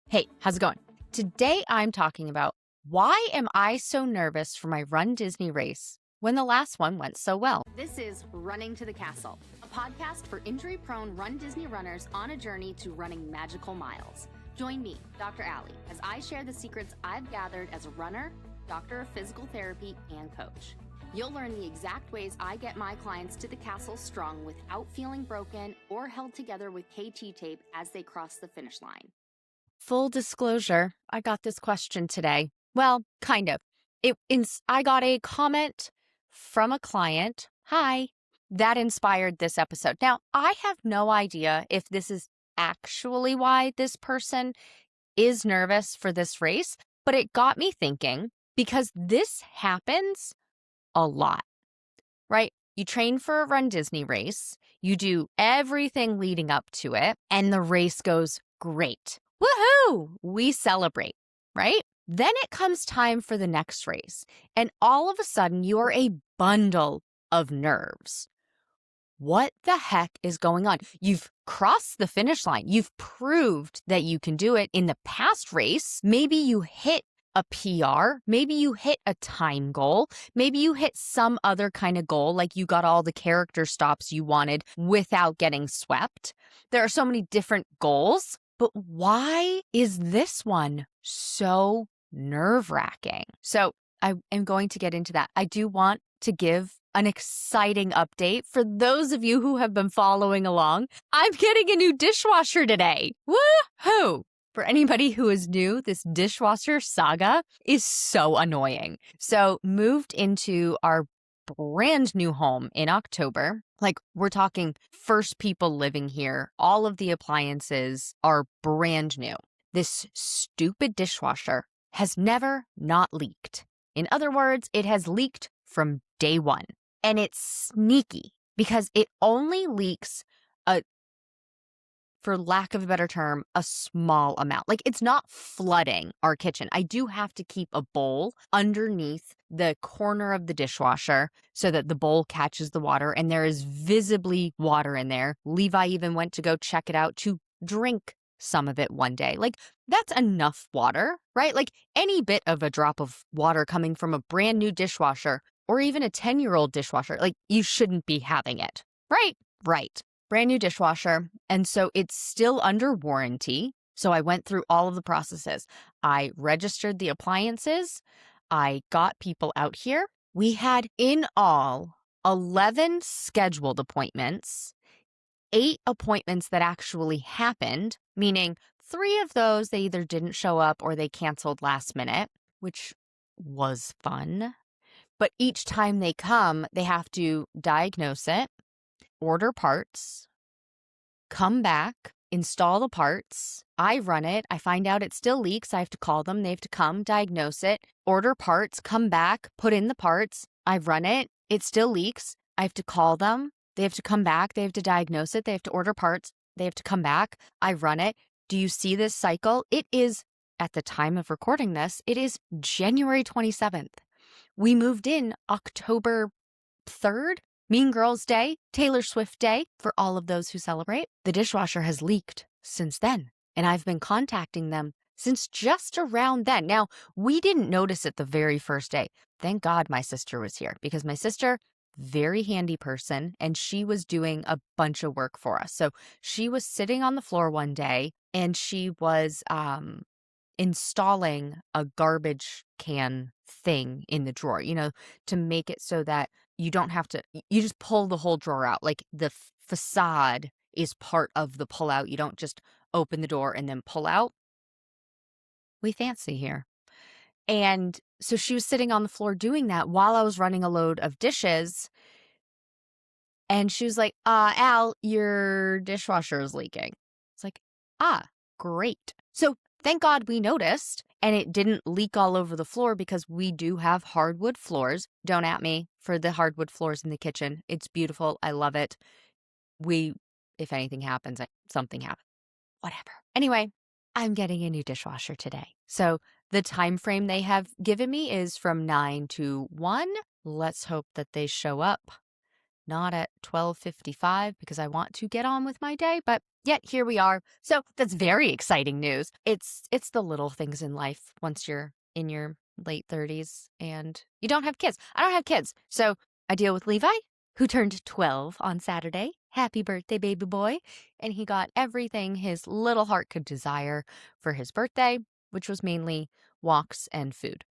Hey, how's it going? Today I'm talking about why am I so nervous for my Run Disney race when the last one went so well? This is Running to the Castle, a podcast for injury-prone Run Disney runners on a journey to running magical miles. Join me, Dr. Allie, as I share the secrets I've gathered as a runner, doctor of physical therapy, and coach. You'll learn the exact ways I get my clients to the castle strong without feeling broken or held together with KT tape as they cross the finish line. Full disclosure, I got this question today. Well, kind of. I got a comment from a client, hi, that inspired this episode. Now, I have no idea if this is actually why this person is nervous for this race, but it got me thinking because this happens a lot, right? You train for a Run Disney race, you do everything leading up to it, and the race goes great. Woohoo! We celebrate, right? Then it comes time for the next race, and all of a sudden you are a bundle of nerves. What the heck is going on? You've crossed the finish line. You've proved that you can do it in the past race. Maybe you hit a PR. Maybe you hit a time goal. Maybe you hit some other kind of goal, like you got all the character stops you wanted without getting swept. There are so many different goals, but why is this one so nerve-wracking? So I am going to get into that. I do want to give an exciting update for those of you who have been following along. I'm getting a new dishwasher today. Woohoo! For anybody who is new, this dishwasher saga is so annoying. So moved into our brand new home in October. Like, we're talking first people living here. All of the appliances are brand new. This stupid dishwasher has never not leaked. In other words, it has leaked from day one. And it's sneaky because it only leaks for lack of a better term, a small amount. Like, it's not flooding our kitchen. I do have to keep a bowl underneath the corner of the dishwasher so that the bowl catches the water and there is visibly water in there. Levi even went to go check it out to drink some of it one day. Like, that's enough water, right? Like, any bit of a drop of water coming from a brand new dishwasher or even a 10-year-old dishwasher, like, you shouldn't be having it, right? Right. Brand new dishwasher. And so it's still under warranty. So I went through all of the processes. I registered the appliances. I got people out here. We had in all 11 scheduled appointments, 8 appointments that actually happened, meaning 3 of those they either didn't show up or they canceled last minute, which was fun. But each time they come, they have to diagnose it, order parts, come back, install the parts. I run it. I find out it still leaks. I have to call them. They have to come, diagnose it, order parts, come back, put in the parts. I run it. It still leaks. I have to call them. They have to come back. They have to diagnose it. They have to order parts. They have to come back. I run it. Do you see this cycle? It is, at the time of recording this, it is January 27th. We moved in October 3rd. Mean Girls Day, Taylor Swift Day, for all of those who celebrate. The dishwasher has leaked since then, and I've been contacting them since just around then. Now, we didn't notice it the very first day. Thank God my sister was here, because my sister, very handy person, and she was doing a bunch of work for us. So she was sitting on the floor one day, and she was installing a garbage can thing in the drawer, to make it so that you don't have to, you just pull the whole drawer out. Like, the facade is part of the pull out. You don't just open the door and then pull out. We fancy here. And so she was sitting on the floor doing that while I was running a load of dishes. And she was like, Al, your dishwasher is leaking. It's like, great. So thank God we noticed, and it didn't leak all over the floor because we do have hardwood floors. Don't at me for the hardwood floors in the kitchen. It's beautiful. I love it. If anything happens, something happens. Whatever. Anyway, I'm getting a new dishwasher today. So the time frame they have given me is from 9 to 1. Let's hope that they show up not at 12:55 because I want to get on with my day, but yet here we are. So that's very exciting news. It's the little things in life once you're in your late 30s and you don't have kids. I don't have kids. So I deal with Levi, who turned 12 on Saturday. Happy birthday, baby boy. And he got everything his little heart could desire for his birthday, which was mainly walks and food.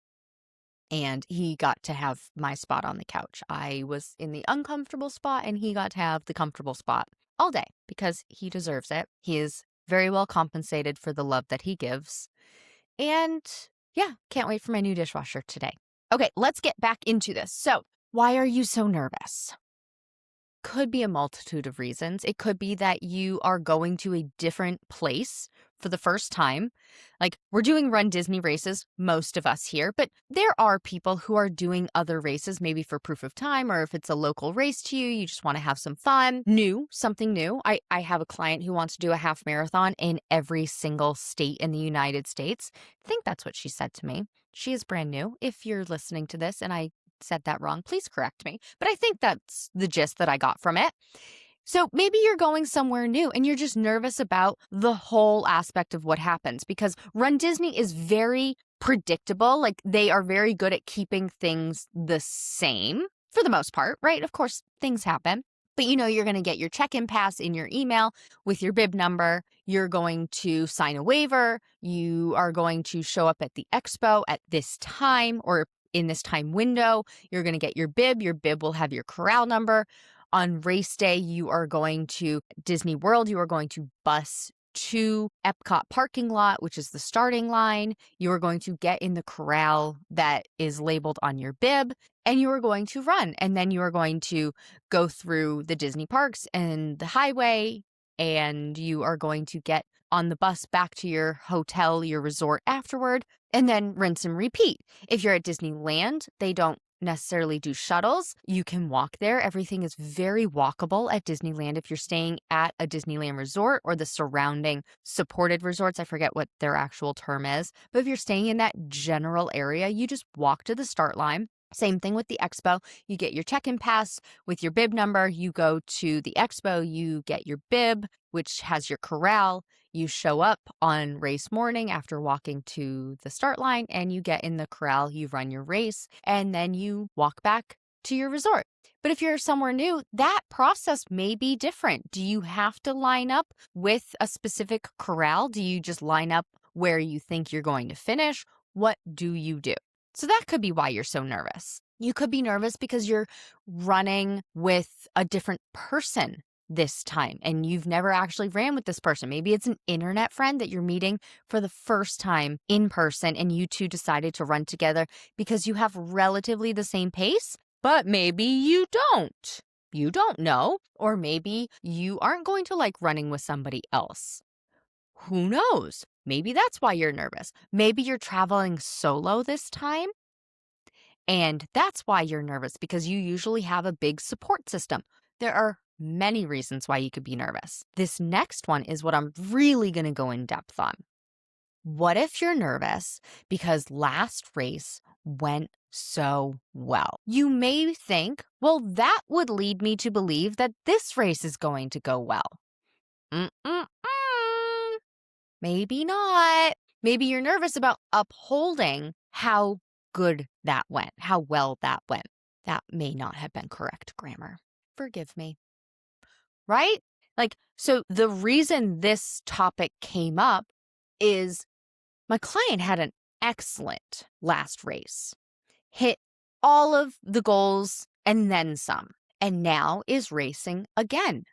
And he got to have my spot on the couch. I was in the uncomfortable spot, and he got to have the comfortable spot all day because he deserves it. He is very well compensated for the love that he gives. And yeah, can't wait for my new dishwasher today. Okay, let's get back into this. So, why are you so nervous? Could be a multitude of reasons. It could be that you are going to a different place for the first time. Like, we're doing Run Disney races, most of us here, but there are people who are doing other races, maybe for proof of time, or if it's a local race to you, you just want to have some fun. Something new. I have a client who wants to do a half marathon in every single state in the United States. I think that's what she said to me. She is brand new. If you're listening to this and I said that wrong, please correct me. But I think that's the gist that I got from it. So maybe you're going somewhere new and you're just nervous about the whole aspect of what happens because Run Disney is very predictable. Like they are very good at keeping things the same for the most part, right? Of course, things happen. But you're going to get your check-in pass in your email with your bib number. You're going to sign a waiver. You are going to show up at the expo at this time or in this time window. You're going to get your bib. Your bib will have your corral number. On race day, you are going to Disney World. You are going to bus to Epcot parking lot, which is the starting line. You are going to get in the corral that is labeled on your bib, and you are going to run. And then you are going to go through the Disney parks and the highway, and you are going to get on the bus back to your hotel, your resort afterward, and then rinse and repeat. If you're at Disneyland, they don't necessarily do shuttles. You can walk there. Everything is very walkable at Disneyland. If you're staying at a Disneyland resort or the surrounding supported resorts, I forget what their actual term is, but if you're staying in that general area, you just walk to the start line. Same thing with the expo. You get your check-in pass with your bib number. You go to the expo, you get your bib, which has your corral. You show up on race morning after walking to the start line and you get in the corral, you run your race, and then you walk back to your resort. But if you're somewhere new, that process may be different. Do you have to line up with a specific corral? Do you just line up where you think you're going to finish? What do you do? So that could be why you're so nervous. You could be nervous because you're running with a different person this time and you've never actually ran with this person. Maybe it's an internet friend that you're meeting for the first time in person and you two decided to run together because you have relatively the same pace, but maybe you don't. You don't know. Or maybe you aren't going to like running with somebody else. Who knows? Maybe that's why you're nervous. Maybe you're traveling solo this time. And that's why you're nervous because you usually have a big support system. There are many reasons why you could be nervous. This next one is what I'm really going to go in depth on. What if you're nervous because last race went so well? You may think, well, that would lead me to believe that this race is going to go well. Maybe not. Maybe you're nervous about upholding how good that went, how well that went. That may not have been correct grammar. Forgive me. Right? So the reason this topic came up is my client had an excellent last race, hit all of the goals and then some, and now is racing again.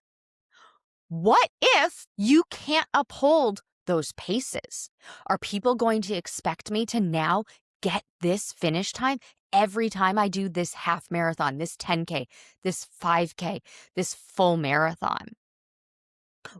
What if you can't uphold those paces? Are people going to expect me to now get this finish time every time I do this half marathon, this 10K, this 5K, this full marathon?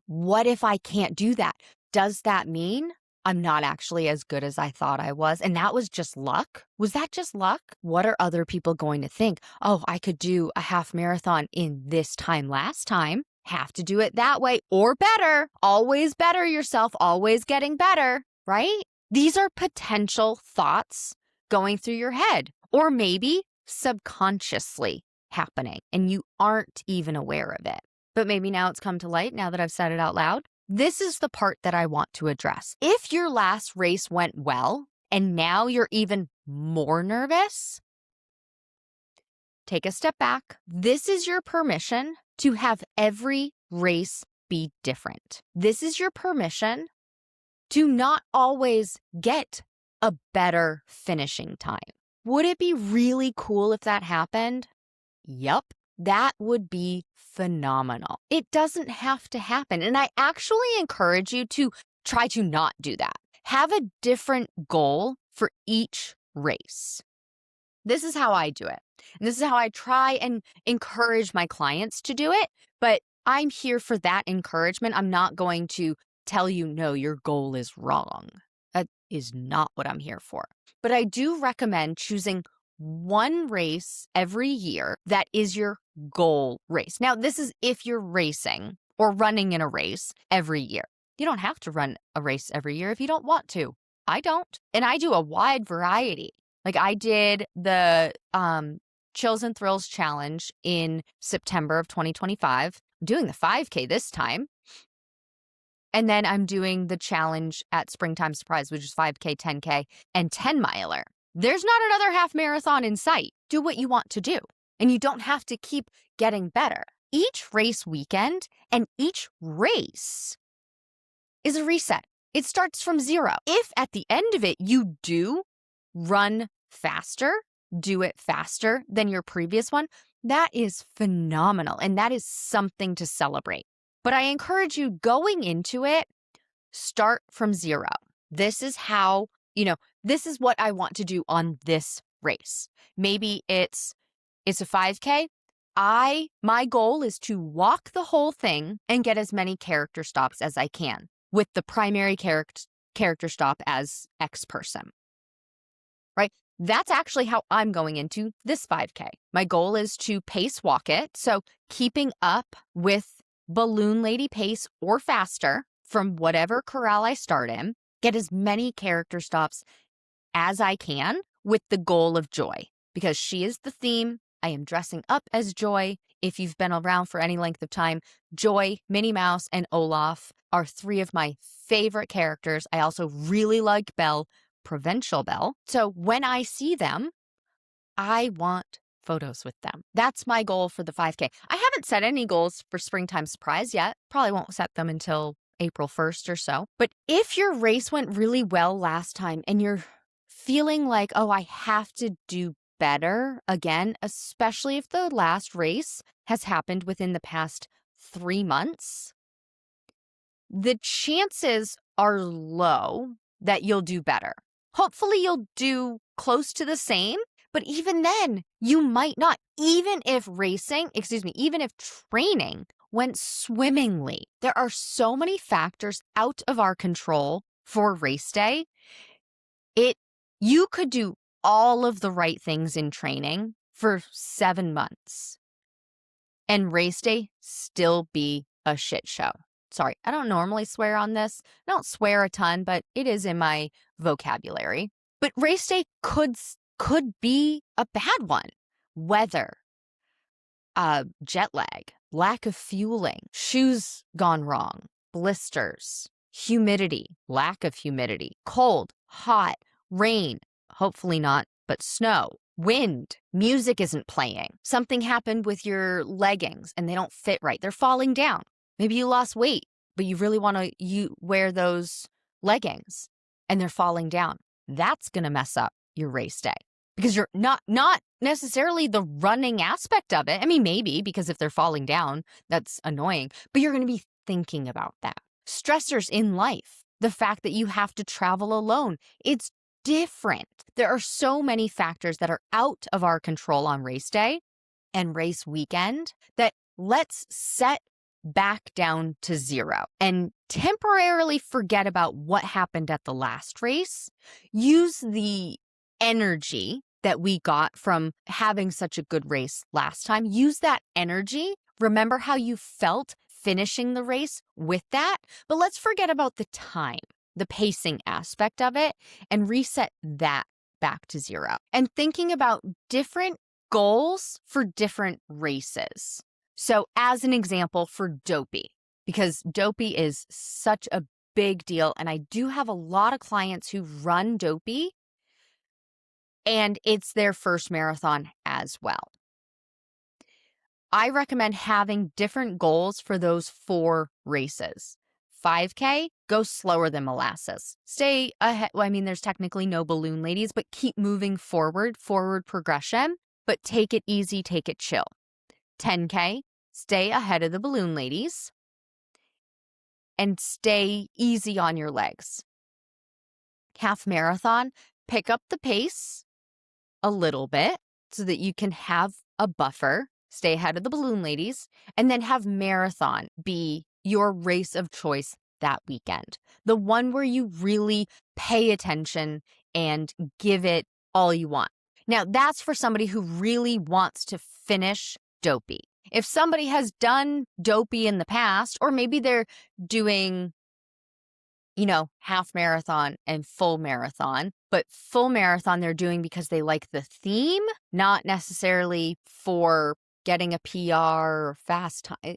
What if I can't do that? Does that mean I'm not actually as good as I thought I was? And that was just luck? Was that just luck? What are other people going to think? Oh, I could do a half marathon in this time last time. Have to do it that way or better. Always better yourself, always getting better, right? These are potential thoughts going through your head, or maybe subconsciously happening and you aren't even aware of it. But maybe now it's come to light now that I've said it out loud. This is the part that I want to address. If your last race went well and now you're even more nervous, take a step back. This is your permission to have every race be different. This is your permission to not always get a better finishing time. Would it be really cool if that happened? Yup, that would be phenomenal. It doesn't have to happen. And I actually encourage you to try to not do that. Have a different goal for each race. This is how I do it. And this is how I try and encourage my clients to do it. But I'm here for that encouragement. I'm not going to tell you, no, your goal is wrong. That is not what I'm here for. But I do recommend choosing one race every year that is your goal race. Now, this is if you're racing or running in a race every year. You don't have to run a race every year if you don't want to. I don't. And I do a wide variety. Like I did the Chills and Thrills Challenge in September of 2025. I'm doing the 5K this time. And then I'm doing the challenge at Springtime Surprise, which is 5K, 10K, and 10-miler. There's not another half marathon in sight. Do what you want to do. And you don't have to keep getting better. Each race weekend and each race is a reset. It starts from zero. If at the end of it you do run faster, do it faster than your previous one, that is phenomenal. And that is something to celebrate. But I encourage you going into it, start from zero. This is how, this is what I want to do on this race. Maybe it's a 5K. My goal is to walk the whole thing and get as many character stops as I can, with the primary character stop as X person, right? That's actually how I'm going into this 5K. My goal is to pace walk it. So keeping up with Balloon Lady pace or faster from whatever corral I start in, get as many character stops as I can with the goal of Joy, because she is the theme. I am dressing up as Joy. If you've been around for any length of time, Joy, Minnie Mouse, and Olaf are three of my favorite characters. I also really like Belle, Provincial Belle. So when I see them, I want photos with them. That's my goal for the 5K. I haven't set any goals for Springtime Surprise yet. Probably won't set them until April 1st or so. But if your race went really well last time and you're feeling like, oh, I have to do better again, especially if the last race has happened within the past 3 months, the chances are low that you'll do better. Hopefully you'll do close to the same, but even then, you might not. Even if training went swimmingly, there are so many factors out of our control for race day. You could do all of the right things in training for 7 months and race day still be a shit show. Sorry, I don't normally swear on this. I don't swear a ton, but it is in my vocabulary. But race day could be a bad one. Weather, jet lag, lack of fueling, shoes gone wrong, blisters, humidity, lack of humidity, cold, hot, rain, hopefully not, but snow, wind, music isn't playing. Something happened with your leggings and they don't fit right. They're falling down. Maybe you lost weight, but you really want to wear those leggings and they're falling down. That's going to mess up your race day because you're not necessarily the running aspect of it. I mean, maybe because if they're falling down, that's annoying, but you're going to be thinking about that. Stressors in life, the fact that you have to travel alone, it's different. There are so many factors that are out of our control on race day and race weekend that let's set back down to zero and temporarily forget about what happened at the last race. Use the energy that we got from having such a good race last time. Use that energy. Remember how you felt finishing the race with that, but let's forget about the time, the pacing aspect of it, and reset that back to zero. And thinking about different goals for different races. So, as an example for Dopey, because Dopey is such a big deal, and I do have a lot of clients who run Dopey, and it's their first marathon as well. I recommend having different goals for those 4 races. 5K, go slower than molasses. Stay ahead. Well, I mean, there's technically no balloon ladies, but keep moving forward progression, but take it easy, take it chill. 10K, stay ahead of the balloon ladies and stay easy on your legs. Half marathon, pick up the pace a little bit so that you can have a buffer, stay ahead of the balloon ladies, and then have marathon be your race of choice that weekend. The one where you really pay attention and give it all you want. Now, that's for somebody who really wants to finish Dopey. If somebody has done Dopey in the past, or maybe they're doing half marathon and full marathon, but full marathon they're doing because they like the theme, not necessarily for getting a PR or fast time.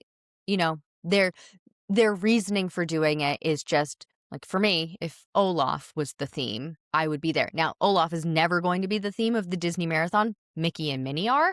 Their reasoning for doing it is just like, for me, if Olaf was the theme, I would be there. Now, Olaf is never going to be the theme of the Disney Marathon. Mickey and Minnie are.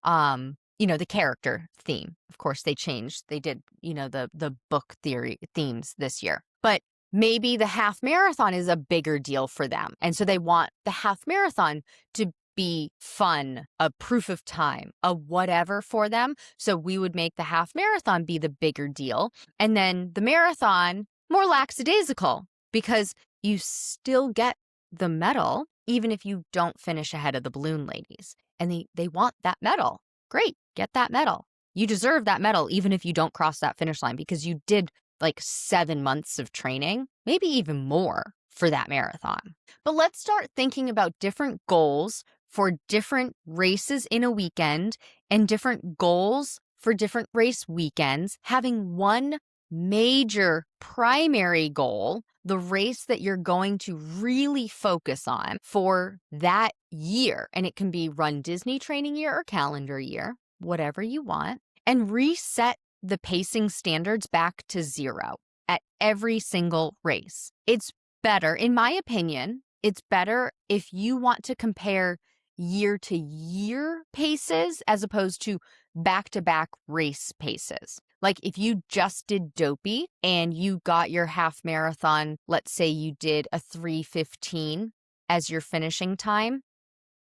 The character theme. Of course, they changed. They did, the book themes this year. But maybe the half marathon is a bigger deal for them. And so they want the half marathon to be fun, a proof of time, a whatever for them. So we would make the half marathon be the bigger deal. And then the marathon, more lackadaisical, because you still get the medal, even if you don't finish ahead of the balloon ladies. And they want that medal. Great, get that medal. You deserve that medal, even if you don't cross that finish line, because you did like 7 months of training, maybe even more for that marathon. But let's start thinking about different goals for different races in a weekend and different goals for different race weekends, having one major primary goal, the race that you're going to really focus on for that year. And it can be Run Disney training year or calendar year, whatever you want, and reset the pacing standards back to 0 at every single race. It's better, in my opinion, it's better if you want to compare year to year paces as opposed to back-to-back race paces. Like if you just did Dopey and you got your half marathon, let's say you did a 3:15 as your finishing time,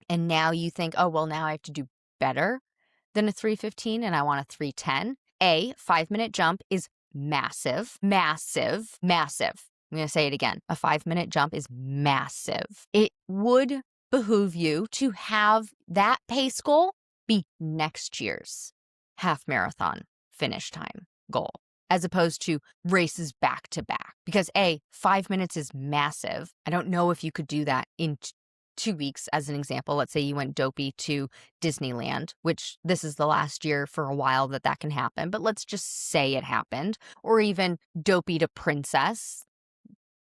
and now you think, oh, well, now I have to do better than a 3:15 and I want a 3:10. A 5-minute jump is massive, massive, massive. I'm going to say it again. A 5-minute jump is massive. It would behoove you to have that pace goal be next year's half marathon finish time goal, as opposed to races back to back. Because 5 minutes is massive. I don't know if you could do that in 2 weeks, as an example. Let's say you went Dopey to Disneyland, which this is the last year for a while that can happen, but let's just say it happened. Or even Dopey to Princess.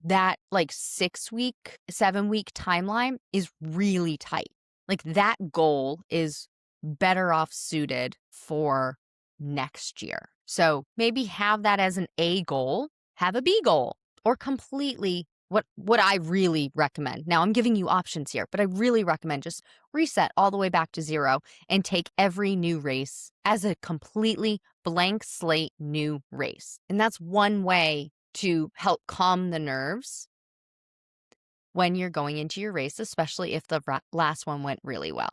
That 6-week, 7-week timeline is really tight. Like that goal is better off suited for next year. So maybe have that as an A goal, have a B goal, or completely what I really recommend. Now I'm giving you options here, but I really recommend just reset all the way back to 0 and take every new race as a completely blank slate new race. And that's one way to help calm the nerves when you're going into your race, especially if the last one went really well.